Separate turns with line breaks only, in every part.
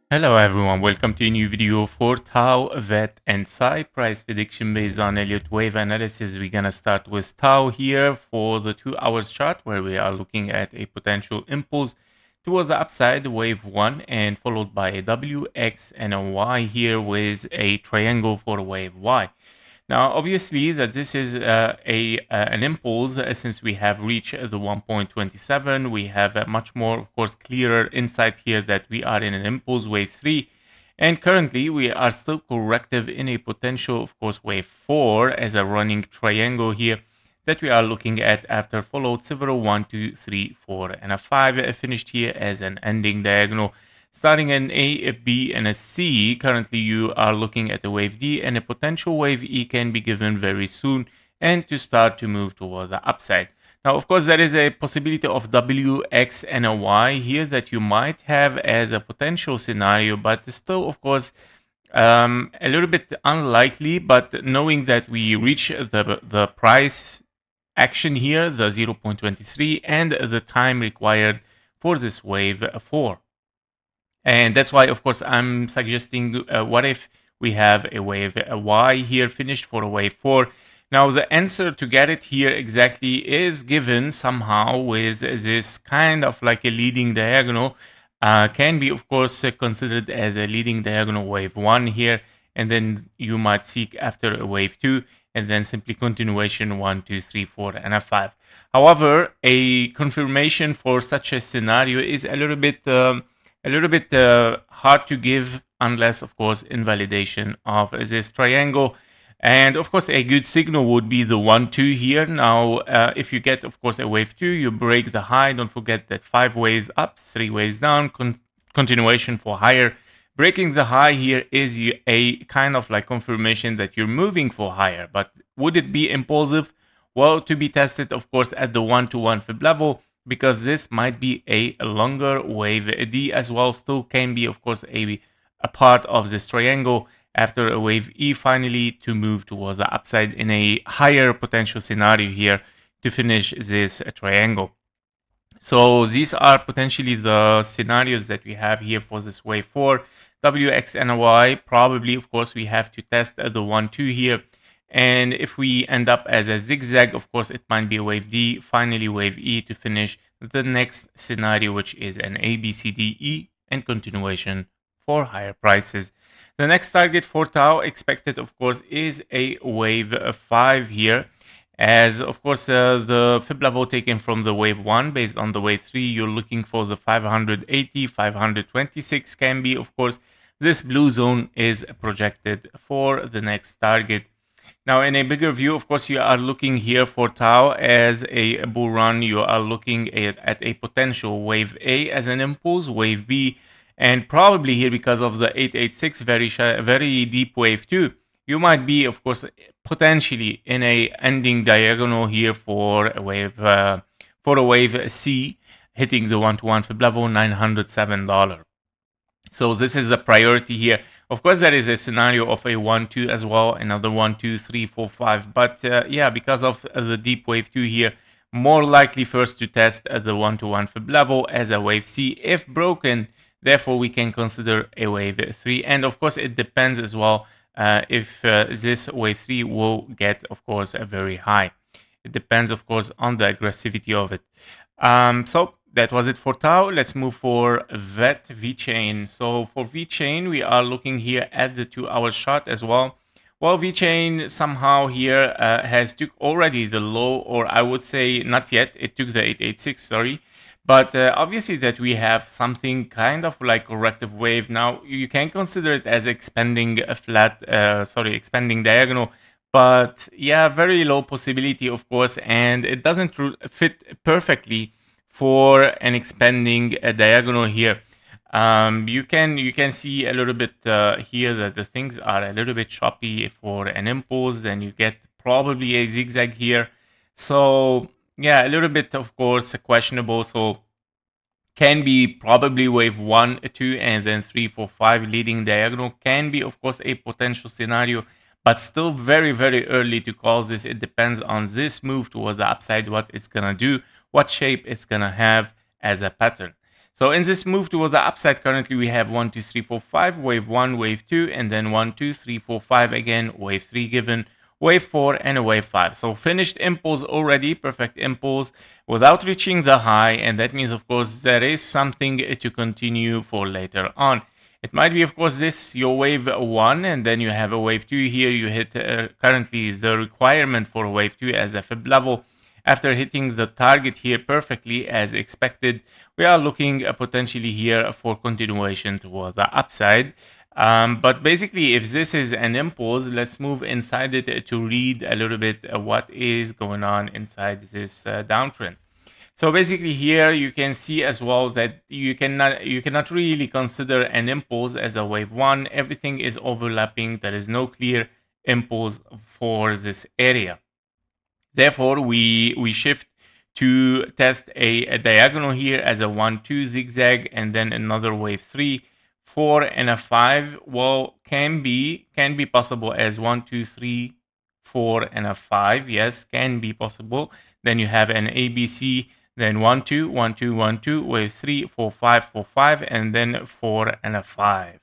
Hello everyone, welcome to a new video for Tau, VET and Psi price prediction based on Elliott wave analysis. We're gonna start with Tau here for the 2 hours chart where we are looking at a potential impulse towards the upside, wave 1, and followed by a W, X, and a Y here with a triangle for wave Y. Now, obviously, that this is an impulse since we have reached the 1.27. We have a much more, of course, clearer insight here that we are in an impulse wave 3. And currently, we are still corrective in a potential, of course, wave 4 as a running triangle here that we are looking at after followed several 1, 2, 3, 4, and a 5 finished here as an ending diagonal. Starting in A, B, and a C, currently you are looking at a wave D, and a potential wave E can be given very soon and to start to move toward the upside. Now, of course, there is a possibility of W, X, and a Y here that you might have as a potential scenario, but still, of course, a little bit unlikely. But knowing that we reach the price action here, the 0.23, and the time required for this wave 4. And that's why, of course, I'm suggesting what if we have a wave Y here finished for a wave 4. Now, the answer to get it here exactly is given somehow with this kind of like a leading diagonal. Can be, of course, considered as a leading diagonal wave 1 here. And then you might seek after a wave 2 and then simply continuation 1, 2, 3, 4, and a 5. However, a confirmation for such a scenario is a little bit hard to give unless, of course, invalidation of this triangle. And of course, a good signal would be the 1, 2 here. Now, if you get, of course, a wave 2, you break the high. Don't forget that 5 waves up, 3 waves down, continuation for higher. Breaking the high here is a kind of like confirmation that you're moving for higher. But would it be impulsive? Well, to be tested, of course, at the 1-to-1 fib level, because this might be a longer wave D as well. Still can be, of course, a part of this triangle after a wave E finally to move towards the upside in a higher potential scenario here to finish this triangle. So these are potentially the scenarios that we have here for this wave 4. W, X, and Y. Probably, of course, we have to test the 1, 2 here. And if we end up as a zigzag, of course, it might be a wave D, finally wave E to finish the next scenario, which is an A, B, C, D, E, and continuation for higher prices. The next target for Tau expected, of course, is a wave 5 here. As, of course, the fib level taken from the wave 1 based on the wave 3, you're looking for the 580, 526 can be, of course, this blue zone is projected for the next target. Now, in a bigger view, of course, you are looking here for Tau as a bull run. You are looking at a potential wave A as an impulse, wave B, and probably here because of the 886 very deep wave 2, you might be, of course, potentially in a ending diagonal here for a wave C, hitting the 1-to-1 fib level, $907. So this is a priority here. Of course, there is a scenario of a 1, 2 as well, another 1, 2, 3, 4, 5. But yeah, because of the deep wave 2 here, more likely first to test the 1-to-1 fib level as a wave C. If broken, therefore, we can consider a wave 3. And of course, it depends as well if this wave 3 will get, of course, a very high. It depends, of course, on the aggressivity of it. So that was it for Tau. Let's move for VET VeChain. So for VeChain, we are looking here at the 2-hour chart as well. Well, VeChain somehow here has took already the low, or I would say not yet. It took the 886, sorry. But obviously that we have something kind of like corrective wave. Now, you can consider it as expanding a expanding diagonal. But yeah, very low possibility, of course, and it doesn't fit perfectly for an expanding diagonal here. You can see a little bit here that the things are a little bit choppy for an impulse, and you get probably a zigzag here. So yeah, a little bit, of course, questionable. So can be probably wave 1, 2, and then 3, 4, 5 leading diagonal. Can be, of course, a potential scenario, but still very, very early to call this. It depends on this move toward the upside, what it's gonna do, what shape it's gonna have as a pattern. So in this move toward the upside, currently we have 1, 2, 3, 4, 5, wave 1, wave 2, and then 1, 2, 3, 4, 5 again, wave 3 given, wave 4, and a wave 5. So finished impulse already, perfect impulse, without reaching the high, and that means, of course, there is something to continue for later on. It might be, of course, this your wave 1, and then you have a wave 2 here. You hit currently the requirement for wave 2 as a fib level. After hitting the target here perfectly as expected, we are looking potentially here for continuation toward the upside. But basically, if this is an impulse, let's move inside it to read a little bit what is going on inside this downtrend. So basically here you can see as well that you cannot really consider an impulse as a wave 1. Everything is overlapping. There is no clear impulse for this area. Therefore, we shift to test a diagonal here as a 1, 2 zigzag, and then another wave 3, 4, and a 5. Well, can be possible as 1, 2, 3, 4, and a 5. Yes, can be possible. Then you have an ABC, then 1, 2, 1, 2, 1, 2, wave 3, 4, 5, 4, 5, and then 4 and a 5.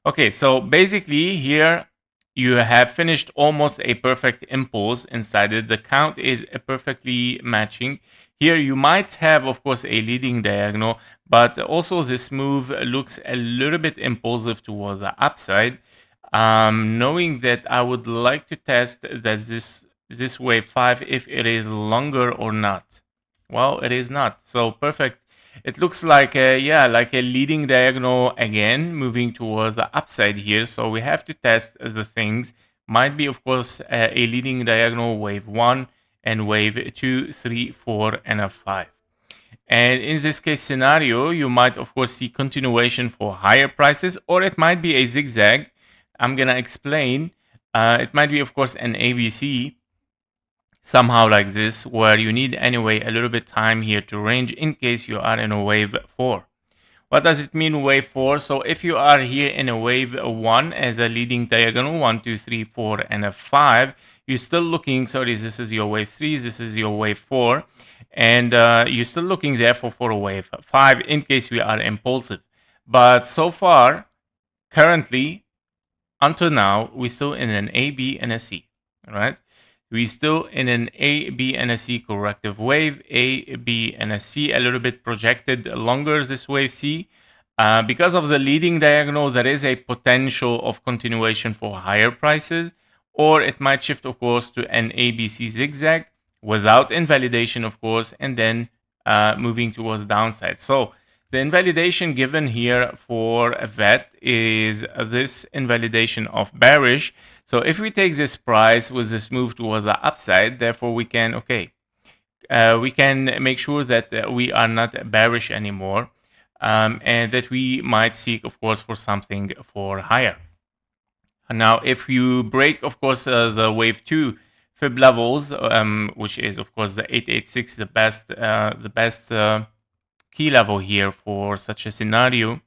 Okay, so basically here you have finished almost a perfect impulse inside it. The count is perfectly matching. Here you might have, of course, a leading diagonal, but also this move looks a little bit impulsive toward the upside. Knowing that I would like to test that this wave 5 if it is longer or not. Well, it is not. So perfect. It looks like like a leading diagonal again, moving towards the upside here. So we have to test the things. Might be, of course, a leading diagonal wave 1 and wave 2, 3, 4, and a 5. And in this case scenario, you might, of course, see continuation for higher prices, or it might be a zigzag. I'm going to explain. It might be, of course, an ABC, somehow like this, where you need anyway a little bit time here to range in case you are in a wave 4. What does it mean wave 4? So if you are here in a wave 1 as a leading diagonal, 1, 2, 3, 4, and a 5, you're still looking, sorry, this is your wave 3, this is your wave 4, and you're still looking therefore for a wave 5 in case we are impulsive. But so far, currently, until now, we're still in an A, B, and a C, right? We're still in an A, B, and a C corrective wave. A, B, and a C a little bit projected longer, this wave C. Because of the leading diagonal, there is a potential of continuation for higher prices, or it might shift, of course, to an ABC zigzag without invalidation, of course, and then moving towards the downside. So the invalidation given here for a VET is this invalidation of bearish. So if we take this price with this move toward the upside, therefore we can, we can make sure that we are not bearish anymore, and that we might seek, of course, for something for higher. Now, if you break, of course, the wave 2 fib levels, which is, of course, the 886, the best key level here for such a scenario.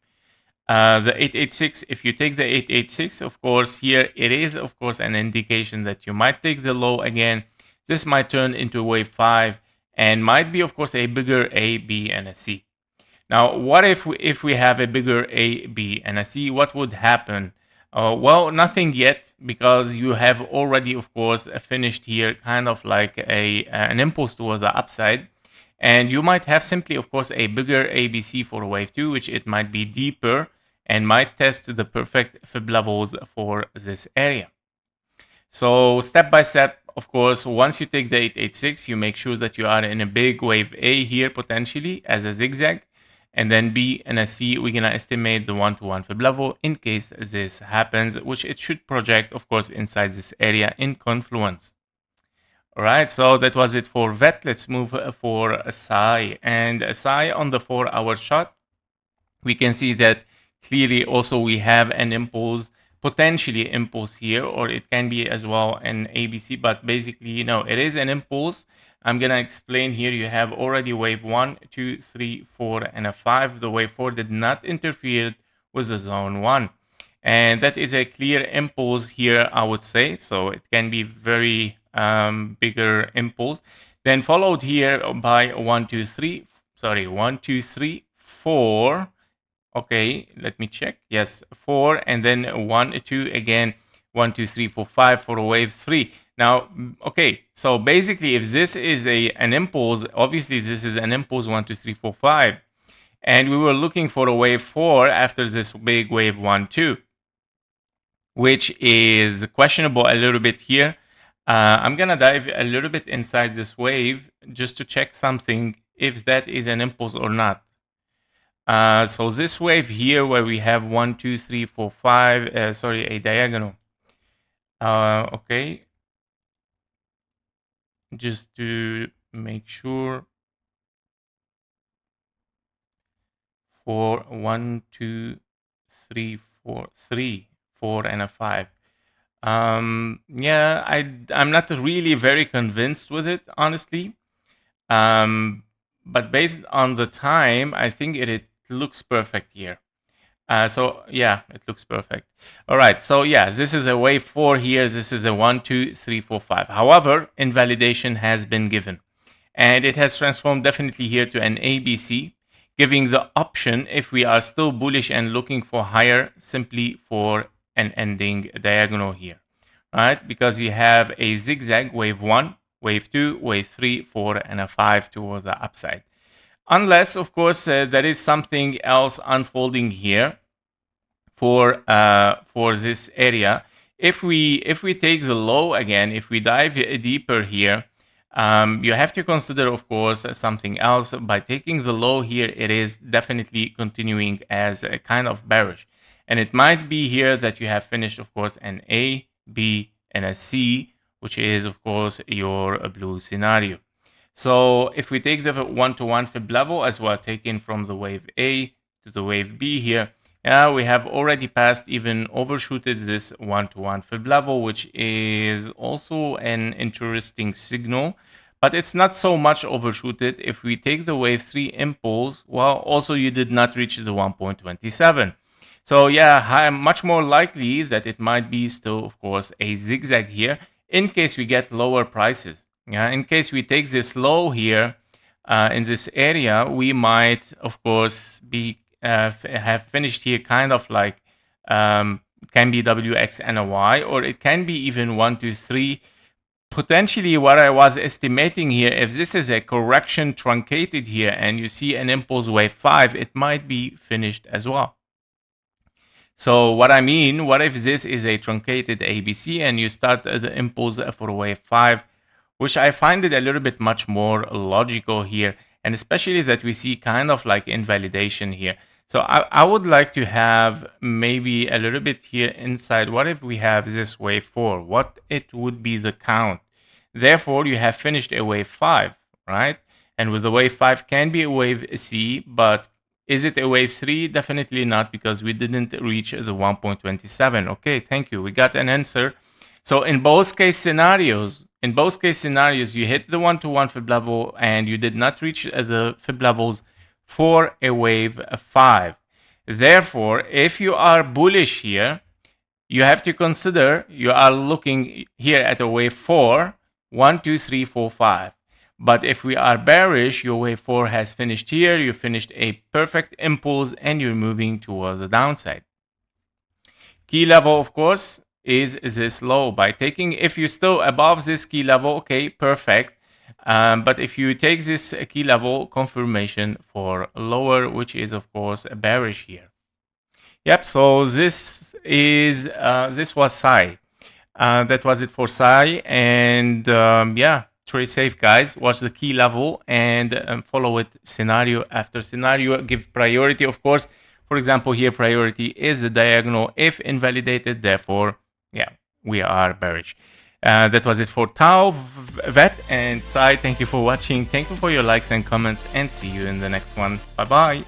The 886, if you take the 886, of course, here it is, of course, an indication that you might take the low again. This might turn into wave 5 and might be, of course, a bigger A, B, and a C. Now, what if we have a bigger A, B, and a C? What would happen? Well, nothing yet, because you have already, of course, finished here kind of like an impulse towards the upside. And you might have simply, of course, a bigger ABC for wave 2, which it might be deeper and might test the perfect fib levels for this area. So step by step, of course, once you take the 886, you make sure that you are in a big wave A here potentially as a zigzag. And then B and a C, we're going to estimate the 1-to-1 fib level in case this happens, which it should project, of course, inside this area in confluence. All right, so that was it for VET. Let's move for SI. And SI on the 4-hour chart, we can see that clearly also we have an impulse, potentially impulse here, or it can be as well an ABC, but basically, no, it is an impulse. I'm going to explain here. You have already wave 1, 2, 3, 4, and a 5. The wave 4 did not interfere with the zone 1. And that is a clear impulse here, I would say. So it can be very bigger impulse. Then followed here by 1, 2, 3, 4. Okay, let me check. Yes, 4, and then 1, 2 again. 1, 2, 3, 4, 5 for wave 3. Now, okay, so basically, if this is an impulse, obviously this is an impulse 1, 2, 3, 4, 5, and we were looking for a wave 4 after this big wave 1, 2, which is questionable a little bit here. I'm gonna dive a little bit inside this wave just to check something, if that is an impulse or not. So this wave here, where we have 1, 2, 3, 4, 5, sorry, a diagonal. Okay, just to make sure, for 1, 2, 3, 4, 3, 4, and a 5. Yeah, I'm not really very convinced with it, honestly. But based on the time, I think it looks perfect here. So yeah, it looks perfect. All right, so yeah, this is a wave 4 here. This is a 1, 2, 3, 4, 5. However, invalidation has been given, and it has transformed definitely here to an ABC, giving the option, if we are still bullish and looking for higher, simply for an ending diagonal here, right? Because you have a zigzag, wave 1, wave 2, wave 3, 4, and a 5 toward the upside. Unless, of course, there is something else unfolding here for this area. If we take the low again, if we dive deeper here, you have to consider, of course, something else. By taking the low here, it is definitely continuing as a kind of bearish, and it might be here that you have finished, of course, an A, B, and a C, which is, of course, your blue scenario. So if we take the 1-to-1 fib level as well, taken from the wave A to the wave B here, we have already passed, even overshooted this 1-to-1 fib level, which is also an interesting signal, but it's not so much overshooted. If we take the wave 3 impulse, well, also you did not reach the 1.27. So yeah, much more likely that it might be still, of course, a zigzag here in case we get lower prices. Yeah, in case we take this low here in this area, we might, of course, be have finished here kind of like can be WX and a Y, or it can be even 1, 2, 3. Potentially, what I was estimating here, if this is a correction truncated here and you see an impulse wave 5, it might be finished as well. So what I mean, what if this is a truncated ABC and you start the impulse for wave 5, which I find it a little bit much more logical here, and especially that we see kind of like invalidation here. So I would like to have maybe a little bit here inside. What if we have this wave 4? What it would be the count? Therefore, you have finished a wave 5, right? And with the wave 5 can be a wave C, but is it a wave 3? Definitely not, because we didn't reach the 1.27. Okay, thank you. We got an answer. So in both case scenarios, you hit the 1-to-1 fib level and you did not reach the fib levels for a wave 5. Therefore, if you are bullish here, you have to consider you are looking here at a wave 4, 1, 2, 3, 4, 5. But if we are bearish, your wave 4 has finished here, you finished a perfect impulse, and you're moving toward the downside. Key level, of course, is this low. By taking, if you're still above this key level, okay, perfect. But if you take this key level, confirmation for lower, which is, of course, bearish here. Yep, so this was Psy. That was it for Psy, and yeah, trade safe, guys. Watch the key level and follow it scenario after scenario. Give priority, of course. For example, here priority is the diagonal if invalidated. Therefore, yeah, we are bearish. That was it for Tao, Vet, and Psy. Thank you for watching. Thank you for your likes and comments, and see you in the next one. Bye bye.